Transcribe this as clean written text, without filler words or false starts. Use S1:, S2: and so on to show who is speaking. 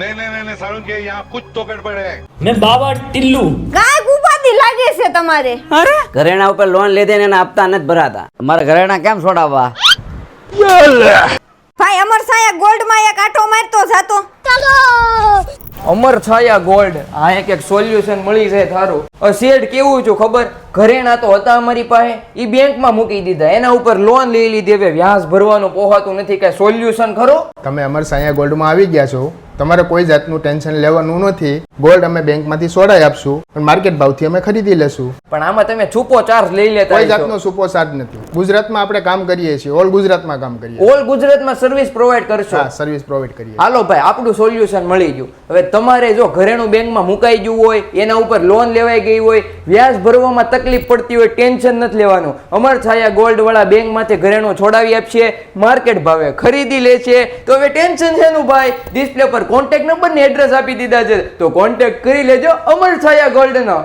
S1: नहीं सारुण के यहाँ कुछ तो गड़बड़ है।
S2: मैं बाबा टिल्लू
S3: કાંઈ ઉપાધિ લાગે છે તમારે?
S4: અરે
S5: ઘરેણા ઉપર લોન લીધી ને એના હપ્તા નથી ભરાતા. અમારે ઘરેણા કેમ છોડાવવા?
S3: ભાઈ અમર સાયા ગોલ્ડ માં એક આટો મારતો જાતો.
S4: અમર છાયા ગોલ્ડ આ એક સોલ્યુશન મળી જાય થારું. શેડ કેવું છું ખબર? ઘરેણા તો હતા અમારી પાસે, ઈ બેંકમાં મૂકી દીધા, એના ઉપર લોન લઈ લીધી, હવે વ્યાજ ભરવાનું પોહાતું નથી. કઈ સોલ્યુશન ખરો?
S6: તમે અમર સાયા ગોલ્ડમાં આવી ગયા છો, તમારે કોઈ જાતનું ટેન્શન લેવાનું નથી. ગોલ્ડ અમે બેંકમાંથી સોડાઈ આપશું પણ માર્કેટ ભાવથી અમે ખરીદી લેશું.
S4: પણ આમાં તમે છૂપો ચાર્જ લઈ લેતા
S6: કોઈ જાતનો સુપો ચાર્જ નથી. ગુજરાતમાં આપણે કામ કરીએ છીએ, ઓલ ગુજરાતમાં કામ કરીએ.
S4: ઓલ ગુજરાતમાં સર્વિસ પ્રોવાઈડ કરશો?
S6: હા, સર્વિસ પ્રોવાઈડ કરીએ.
S4: હાલો ભાઈ, આપણું સોલ્યુશન મળી ગયું. હવે તમારે જો ઘરેણું બેંકમાં મુકાઈ ગયું હોય, એના ઉપર લોન લેવાઈ ગઈ હોય, વ્યાજ ભરવામાં તકલીફ પડતી હોય, ટેન્શન નથી લેવાનું. અમર છાયા ગોલ્ડ વાળા બેંકમાંથી ઘરેણું છોડાવી આપશે, માર્કેટ ભાવે ખરીદી લે છે. તો હવે ટેન્શન છે નું ભાઈ? ડિસ્પ્લે પર કોન્ટેક્ટ નંબર ને એડ્રેસ આપી દીધા છે, તો કોન્ટેક્ટ કરી લેજો અમર છાયા ગોલ્ડ નો.